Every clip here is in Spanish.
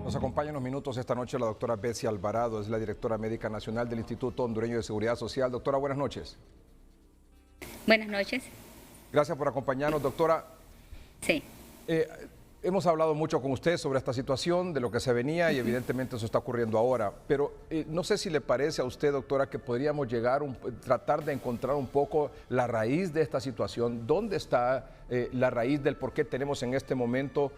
Nos acompaña en unos minutos esta noche la doctora Betsy Alvarado, es la directora médica nacional del Instituto Hondureño de Seguridad Social. Doctora, buenas noches. Buenas noches. Gracias por acompañarnos, doctora. Sí. Hemos hablado mucho con usted sobre esta situación, de lo que se venía y evidentemente eso está ocurriendo ahora, pero no sé si le parece a usted, doctora, que podríamos tratar de encontrar un poco la raíz de esta situación. ¿Dónde está la raíz del por qué tenemos en este momento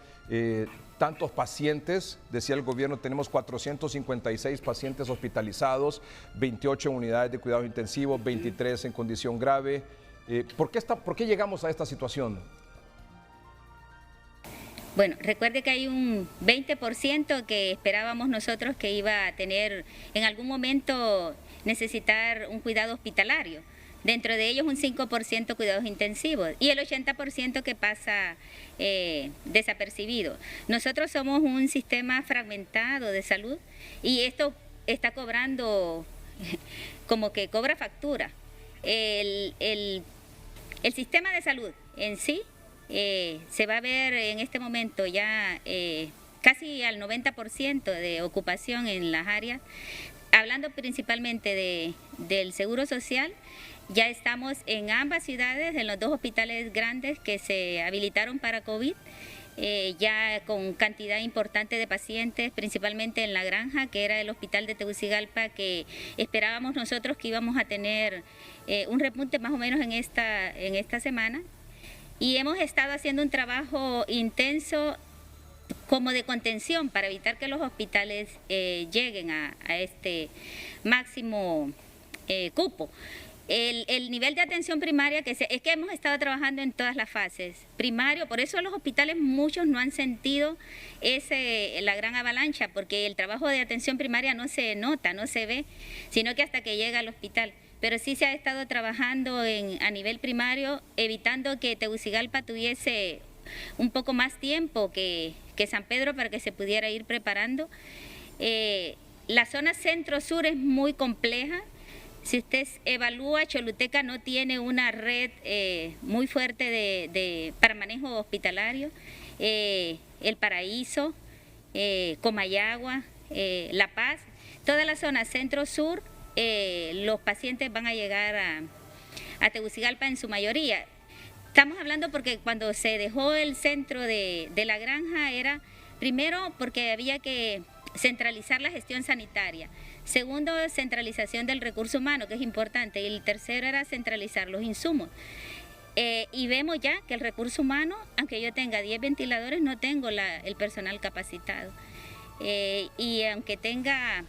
tantos pacientes? Decía el gobierno, tenemos 456 pacientes hospitalizados, 28 unidades de cuidados intensivos, 23 en condición grave. ¿Por qué llegamos a esta situación? Bueno, recuerde que hay un 20% que esperábamos nosotros que iba a tener en algún momento necesitar un cuidado hospitalario. Dentro de ellos un 5% cuidados intensivos y el 80% que pasa desapercibido. Nosotros somos un sistema fragmentado de salud y esto está cobrando, como que cobra factura. El sistema de salud en sí se va a ver en este momento ya casi al 90% de ocupación en las áreas. Hablando principalmente del Seguro Social, ya estamos en ambas ciudades, en los dos hospitales grandes que se habilitaron para COVID, ya con cantidad importante de pacientes, principalmente en La Granja, que era el hospital de Tegucigalpa, que esperábamos nosotros que íbamos a tener un repunte más o menos en esta semana. Y hemos estado haciendo un trabajo intenso como de contención para evitar que los hospitales lleguen a este máximo cupo. El nivel de atención primaria, es que hemos estado trabajando en todas las fases. Primario, por eso los hospitales muchos no han sentido la gran avalancha, porque el trabajo de atención primaria no se nota, no se ve, sino que hasta que llega al hospital. Pero sí se ha estado trabajando a nivel primario, evitando que Tegucigalpa tuviese un poco más tiempo que San Pedro para que se pudiera ir preparando. La zona centro-sur es muy compleja. Si usted evalúa, Choluteca no tiene una red muy fuerte para manejo hospitalario. El Paraíso, Comayagua, La Paz, toda la zona centro-sur, los pacientes van a llegar a Tegucigalpa en su mayoría. Estamos hablando porque cuando se dejó el centro de La Granja era, primero, porque había que centralizar la gestión sanitaria. Segundo, centralización del recurso humano, que es importante. Y el tercero era centralizar los insumos. Y vemos ya que el recurso humano, aunque yo tenga 10 ventiladores, no tengo el personal capacitado. Y aunque tenga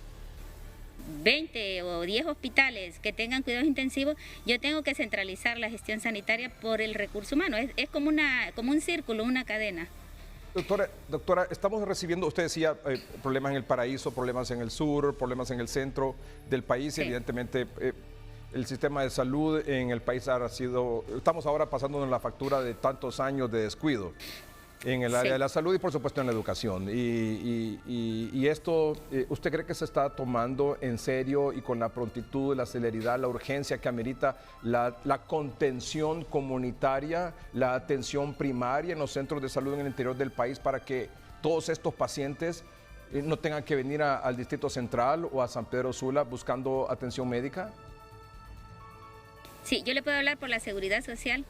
20 o 10 hospitales que tengan cuidados intensivos, yo tengo que centralizar la gestión sanitaria por el recurso humano. Es como un círculo, una cadena. Doctora, estamos recibiendo, usted decía, problemas en el Paraíso, problemas en el sur, problemas en el centro del país, sí. Y evidentemente el sistema de salud en el país estamos ahora pasándonos la factura de tantos años de descuido en el área de la salud y por supuesto en la educación. Y esto, ¿usted cree que se está tomando en serio y con la prontitud, la celeridad, la urgencia que amerita la contención comunitaria, la atención primaria en los centros de salud en el interior del país para que todos estos pacientes no tengan que venir al Distrito Central o a San Pedro Sula buscando atención médica? Sí, yo le puedo hablar por la Seguridad Social.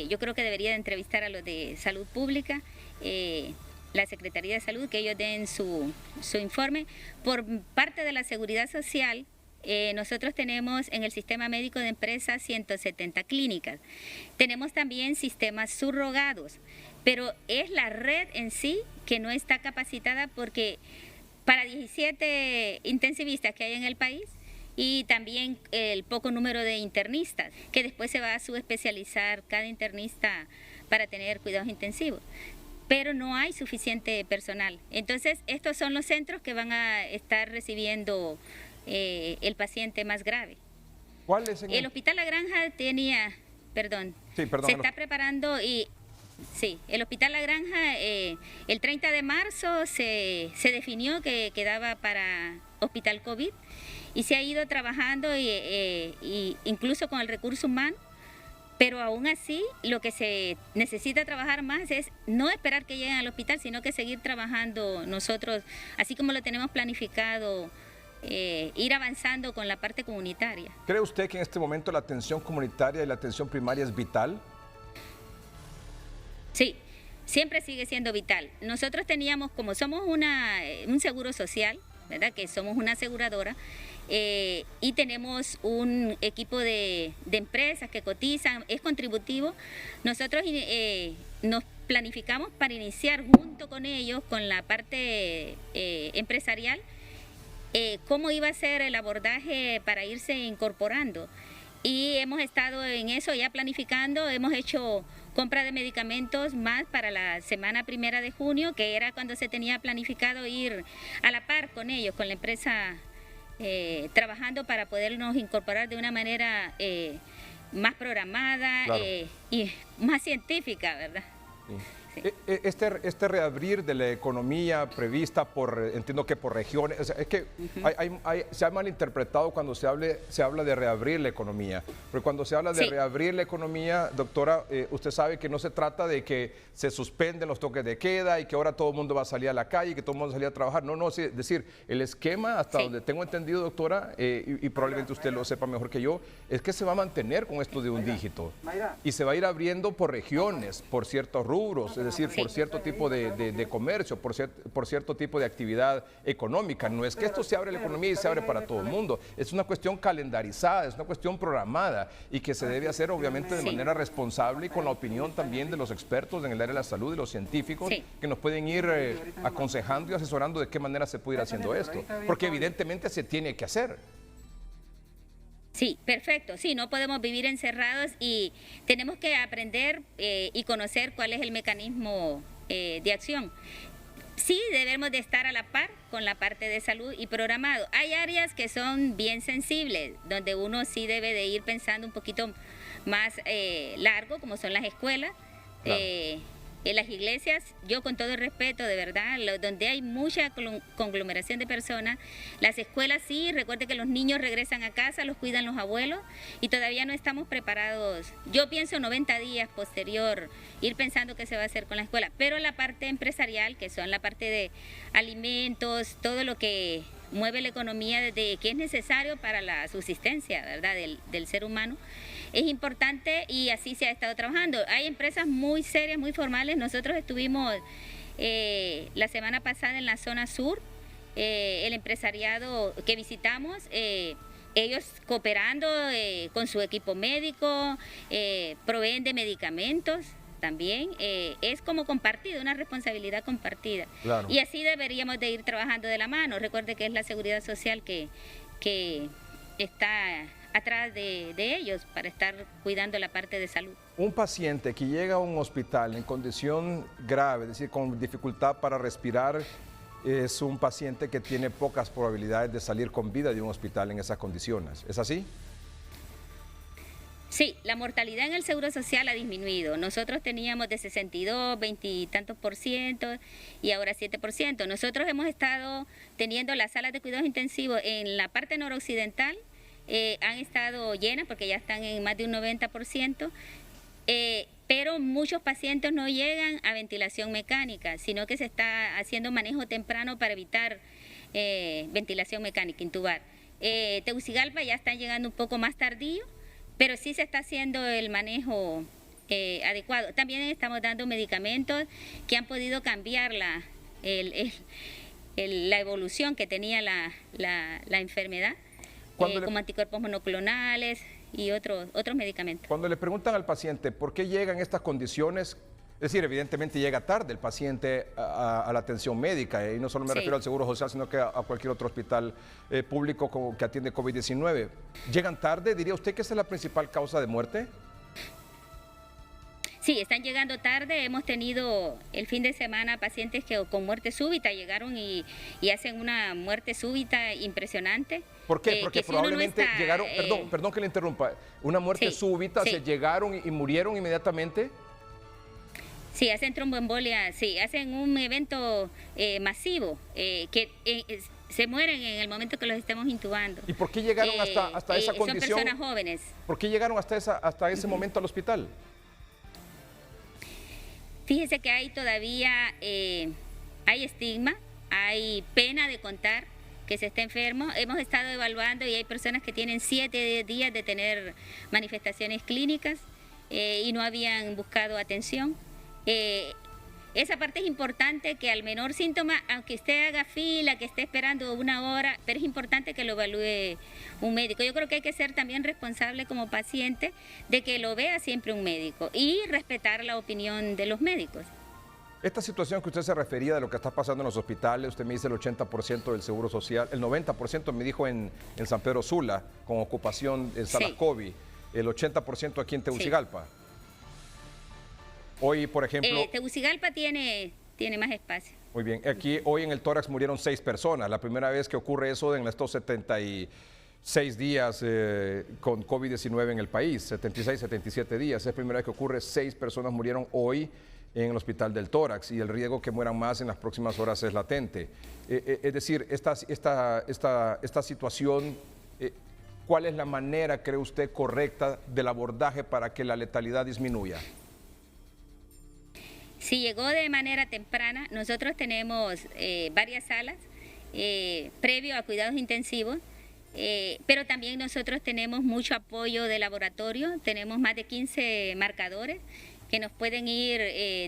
Yo creo que debería de entrevistar a los de Salud Pública, la Secretaría de Salud, que ellos den su informe. Por parte de la Seguridad Social, nosotros tenemos en el sistema médico de empresas 170 clínicas. Tenemos también sistemas subrogados, pero es la red en sí que no está capacitada porque para 17 intensivistas que hay en el país, y también el poco número de internistas, que después se va a subespecializar cada internista para tener cuidados intensivos. Pero no hay suficiente personal. Entonces, estos son los centros que van a estar recibiendo el paciente más grave. ¿Cuál es el Hospital La Granja tenía, se está preparando y... Sí, el Hospital La Granja, el 30 de marzo se definió que quedaba para hospital COVID y se ha ido trabajando y incluso con el recurso humano Pero aún así, lo que se necesita trabajar más es no esperar que lleguen al hospital, sino que seguir trabajando nosotros, así como lo tenemos planificado, ir avanzando con la parte comunitaria. ¿Cree usted que en este momento la atención comunitaria y la atención primaria es vital? Sí, siempre sigue siendo vital. Nosotros teníamos, como somos un seguro social, ¿verdad? Que somos una aseguradora, y tenemos un equipo de empresas que cotizan, es contributivo. Nosotros nos planificamos para iniciar junto con ellos, con la parte empresarial, cómo iba a ser el abordaje para irse incorporando. Y hemos estado en eso ya planificando, hemos hecho compra de medicamentos más para la semana 1 de junio, que era cuando se tenía planificado ir a la par con ellos, con la empresa, trabajando para podernos incorporar de una manera más programada, claro, y más científica, ¿verdad? Sí. Sí. Este reabrir de la economía prevista entiendo que por regiones, o sea, es que se ha malinterpretado cuando se habla de reabrir la economía, pero cuando se habla de reabrir la economía, doctora, usted sabe que no se trata de que se suspenden los toques de queda y que ahora todo el mundo va a salir a la calle, que todo el mundo va a salir a trabajar, no, es decir, el esquema, hasta donde tengo entendido, doctora, y probablemente usted lo sepa mejor que yo, es que se va a mantener con esto de un dígito y se va a ir abriendo por regiones, por ciertos rubros, es decir, por cierto tipo de comercio, por cierto tipo de actividad económica. No es que esto se abre la economía y se abre para todo el mundo, es una cuestión calendarizada, es una cuestión programada y que se debe hacer obviamente de manera responsable y con la opinión también de los expertos en el área de la salud y los científicos que nos pueden ir aconsejando y asesorando de qué manera se puede ir haciendo esto, porque evidentemente se tiene que hacer. Sí, perfecto. Sí, no podemos vivir encerrados y tenemos que aprender y conocer cuál es el mecanismo de acción. Sí, debemos de estar a la par con la parte de salud y programado. Hay áreas que son bien sensibles, donde uno sí debe de ir pensando un poquito más largo, como son las escuelas. Claro. En las iglesias, yo con todo el respeto, de verdad, donde hay mucha conglomeración de personas, las escuelas sí, recuerde que los niños regresan a casa, los cuidan los abuelos y todavía no estamos preparados. Yo pienso 90 días posterior, ir pensando qué se va a hacer con la escuela, pero la parte empresarial, que son la parte de alimentos, todo lo que mueve la economía, que es necesario para la subsistencia, ¿verdad?, del ser humano, es importante y así se ha estado trabajando. Hay empresas muy serias, muy formales. Nosotros estuvimos la semana pasada en la zona sur, el empresariado que visitamos, ellos cooperando con su equipo médico, proveen de medicamentos también, es como compartido, una responsabilidad compartida. Claro. Y así deberíamos de ir trabajando de la mano. Recuerde que es la seguridad social que está atrás de ellos para estar cuidando la parte de salud. Un paciente que llega a un hospital en condición grave, es decir, con dificultad para respirar, es un paciente que tiene pocas probabilidades de salir con vida de un hospital en esas condiciones. ¿Es así? Sí, la mortalidad en el Seguro Social ha disminuido. Nosotros teníamos de 62, 20 y tantos % y ahora 7%. Nosotros hemos estado teniendo las salas de cuidados intensivos en la parte noroccidental, han estado llenas porque ya están en más de un 90%, pero muchos pacientes no llegan a ventilación mecánica, sino que se está haciendo manejo temprano para evitar ventilación mecánica, intubar. Tegucigalpa ya está llegando un poco más tardío, pero sí se está haciendo el manejo adecuado. También estamos dando medicamentos que han podido cambiar la evolución que tenía la enfermedad, como anticuerpos monoclonales y otros medicamentos. Cuando le preguntan al paciente por qué llega en estas condiciones, es decir, evidentemente llega tarde el paciente a la atención médica, y no solo me refiero al Seguro Social, sino que a cualquier otro hospital público que atiende COVID-19. ¿Llegan tarde? ¿Diría usted que esa es la principal causa de muerte? Sí, están llegando tarde. Hemos tenido el fin de semana pacientes que con muerte súbita llegaron y hacen una muerte súbita impresionante. ¿Por qué? Porque probablemente no está, llegaron, perdón que le interrumpa, una muerte súbita, se llegaron y murieron inmediatamente. Sí, hacen tromboembolia, sí, hacen un evento masivo que se mueren en el momento que los estemos intubando. ¿Y por qué llegaron hasta esa condición? Son personas jóvenes. ¿Por qué llegaron hasta ese momento al hospital? Fíjese que hay todavía, hay estigma, hay pena de contar que se está enfermo. Hemos estado evaluando y hay personas que tienen 7 días de tener manifestaciones clínicas y no habían buscado atención. Esa parte es importante, que al menor síntoma, aunque usted haga fila, que esté esperando 1 hora, pero es importante que lo evalúe un médico. Yo creo que hay que ser también responsable como paciente de que lo vea siempre un médico y respetar la opinión de los médicos. Esta situación que usted se refería de lo que está pasando en los hospitales, usted me dice el 80% del seguro social, el 90% me dijo en San Pedro Sula, con ocupación en salas COVID, el 80% aquí en Tegucigalpa. Sí. Hoy, por ejemplo... Tegucigalpa tiene más espacio. Muy bien. Aquí, hoy en el tórax murieron 6 personas. La primera vez que ocurre eso en estos 76 días con COVID-19 en el país. 76, 77 días. Es la primera vez que ocurre. 6 personas murieron hoy en el hospital del tórax y el riesgo que mueran más en las próximas horas es latente. Es decir, esta situación, ¿cuál es la manera, cree usted, correcta del abordaje para que la letalidad disminuya? Si llegó de manera temprana, nosotros tenemos varias salas previo a cuidados intensivos, pero también nosotros tenemos mucho apoyo de laboratorio, tenemos más de 15 marcadores que nos pueden ir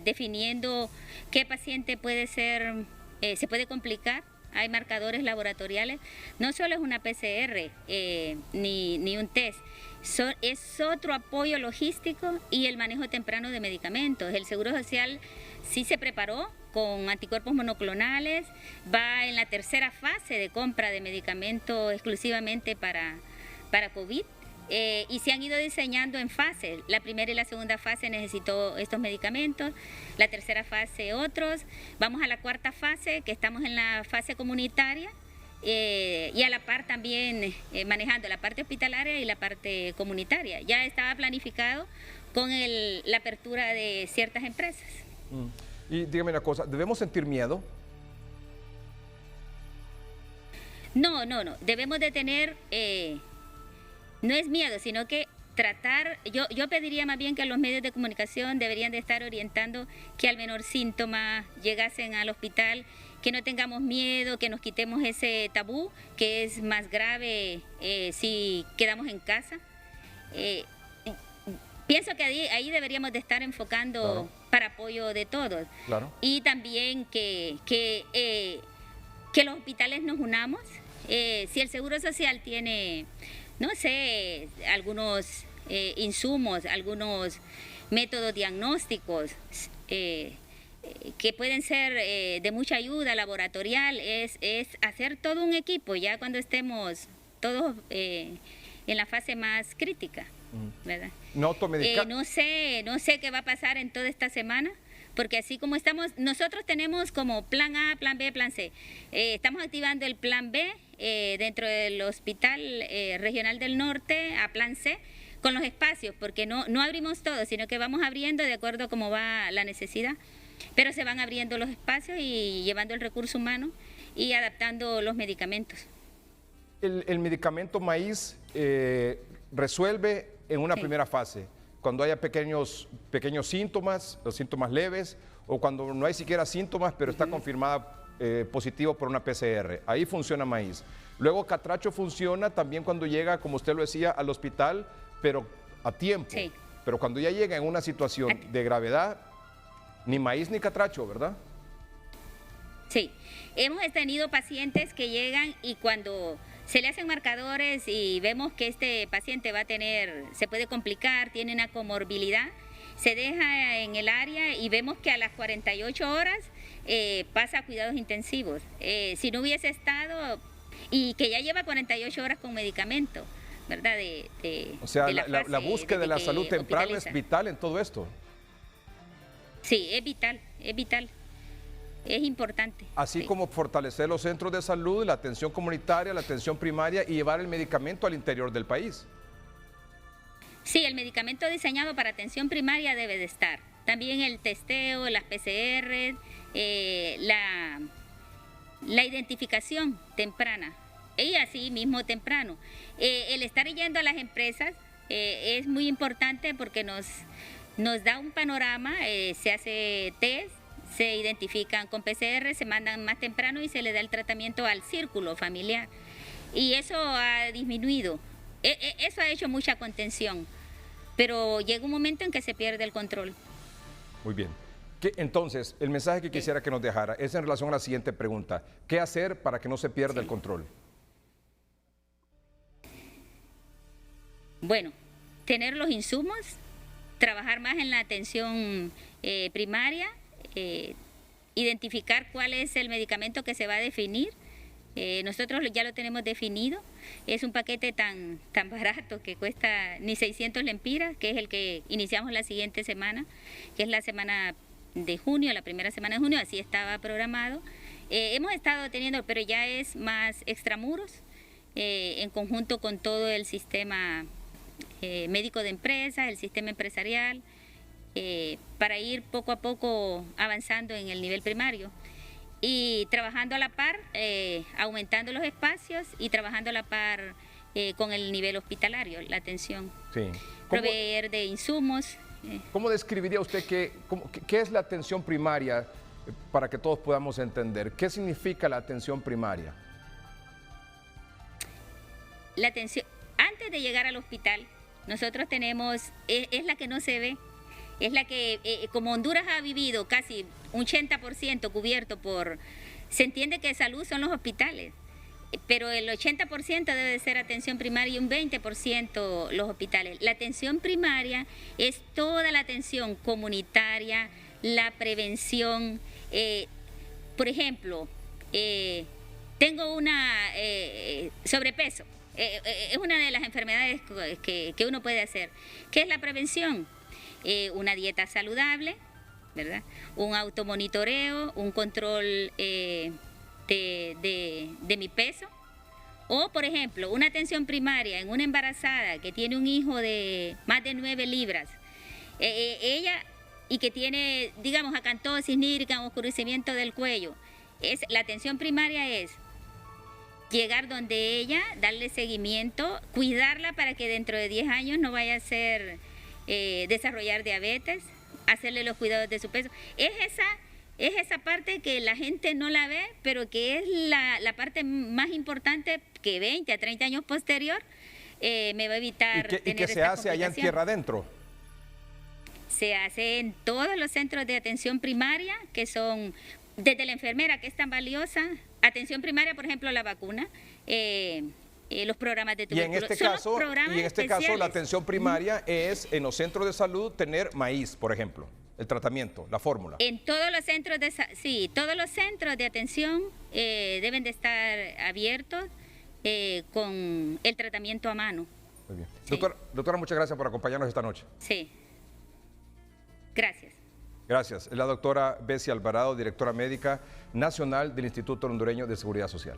definiendo qué paciente puede ser, se puede complicar. Hay marcadores laboratoriales, no solo es una PCR ni un test, es otro apoyo logístico y el manejo temprano de medicamentos. El Seguro Social sí se preparó con anticuerpos monoclonales, va en la 3ª fase de compra de medicamentos exclusivamente para COVID. Y se han ido diseñando en fases. La primera y la segunda fase necesitó estos medicamentos, la 3ª fase otros, vamos a la 4ª fase, que estamos en la fase comunitaria, y a la par también manejando la parte hospitalaria y la parte comunitaria. Ya estaba planificado con la apertura de ciertas empresas. Y dígame una cosa, ¿debemos sentir miedo? No, debemos de tener... no es miedo, sino que tratar, yo pediría más bien que los medios de comunicación deberían de estar orientando que al menor síntoma llegasen al hospital, que no tengamos miedo, que nos quitemos ese tabú, que es más grave si quedamos en casa. Pienso que ahí deberíamos de estar enfocando para apoyo de todos. Claro. Y también que los hospitales nos unamos. Si el Seguro Social tiene... no sé, algunos insumos, algunos métodos diagnósticos que pueden ser de mucha ayuda laboratorial, es hacer todo un equipo ya cuando estemos todos en la fase más crítica, ¿verdad? No sé qué va a pasar en toda esta semana, porque así como estamos, nosotros tenemos como plan A, plan B, plan C. Estamos activando el plan B dentro del Hospital Regional del Norte a plan C con los espacios, porque no abrimos todo, sino que vamos abriendo de acuerdo a cómo va la necesidad, pero se van abriendo los espacios y llevando el recurso humano y adaptando los medicamentos. El medicamento maíz resuelve en una primera fase, cuando haya pequeños síntomas, los síntomas leves, o cuando no hay siquiera síntomas, pero está confirmada positivo por una PCR. Ahí funciona maíz. Luego catracho funciona también cuando llega, como usted lo decía, al hospital, pero a tiempo. Sí. Pero cuando ya llega en una situación de gravedad, ni maíz ni catracho, ¿verdad? Sí. Hemos tenido pacientes que llegan y cuando se le hacen marcadores y vemos que este paciente se puede complicar, tiene una comorbilidad, se deja en el área y vemos que a las 48 horas pasa a cuidados intensivos. Si no hubiese estado, y que ya lleva 48 horas con medicamento, ¿verdad? O sea, la búsqueda de la salud temprana es vital en todo esto. Sí, es vital, es vital. Es importante. Así como fortalecer los centros de salud, la atención comunitaria, la atención primaria y llevar el medicamento al interior del país. Sí, el medicamento diseñado para atención primaria debe de estar, También el testeo, las PCR, la identificación temprana y así mismo temprano. El estar yendo a las empresas es muy importante porque nos da un panorama, se hace test, se identifican con PCR, se mandan más temprano y se le da el tratamiento al círculo familiar. Y eso ha disminuido, eso ha hecho mucha contención, pero llega un momento en que se pierde el control. Muy bien. Entonces, el mensaje que quisiera que nos dejara es en relación a la siguiente pregunta. ¿Qué hacer para que no se pierda el control? Bueno, tener los insumos, trabajar más en la atención primaria, identificar cuál es el medicamento que se va a definir. Nosotros ya lo tenemos definido, es un paquete tan barato que cuesta ni 600 lempiras, que es el que iniciamos la siguiente semana, que es la semana de junio, la primera semana de junio, así estaba programado. Hemos estado teniendo, pero ya es más extramuros, en conjunto con todo el sistema médico de empresas, el sistema empresarial, para ir poco a poco avanzando en el nivel primario. Y trabajando a la par, aumentando los espacios y trabajando a la par con el nivel hospitalario, la atención. Sí. Proveer de insumos. ¿Cómo describiría usted qué es la atención primaria para que todos podamos entender? ¿Qué significa la atención primaria? La atención, antes de llegar al hospital, nosotros tenemos, es la que no se ve. Es la que, como Honduras ha vivido casi un 80% cubierto por... Se entiende que salud son los hospitales, pero el 80% debe de ser atención primaria y un 20% los hospitales. La atención primaria es toda la atención comunitaria, la prevención. Por ejemplo, tengo una sobrepeso. Es una de las enfermedades que uno puede hacer. ¿Qué es la prevención? Una dieta saludable, ¿verdad? Un automonitoreo, un control de mi peso. O, por ejemplo, una atención primaria en una embarazada que tiene un hijo de más de 9 libras. Ella, y que tiene, digamos, acantosis nírica, oscurecimiento del cuello. La atención primaria es llegar donde ella, darle seguimiento, cuidarla para que dentro de 10 años no vaya a ser... desarrollar diabetes, hacerle los cuidados de su peso. Es esa parte que la gente no la ve, pero que es la parte más importante que 20 a 30 años posterior me va a evitar tener ¿Y qué se hace allá en tierra adentro? Se hace en todos los centros de atención primaria, que son desde la enfermera, que es tan valiosa, atención primaria, por ejemplo, la vacuna, los programas de tuberculosis. Y en este caso la atención primaria es en los centros de salud tener maíz, por ejemplo, el tratamiento, la fórmula. En todos los centros todos los centros de atención deben de estar abiertos con el tratamiento a mano. Muy bien. Sí. Doctora, muchas gracias por acompañarnos esta noche. Sí. Gracias. Gracias. Es la doctora Bessie Alvarado, directora médica nacional del Instituto Hondureño de Seguridad Social.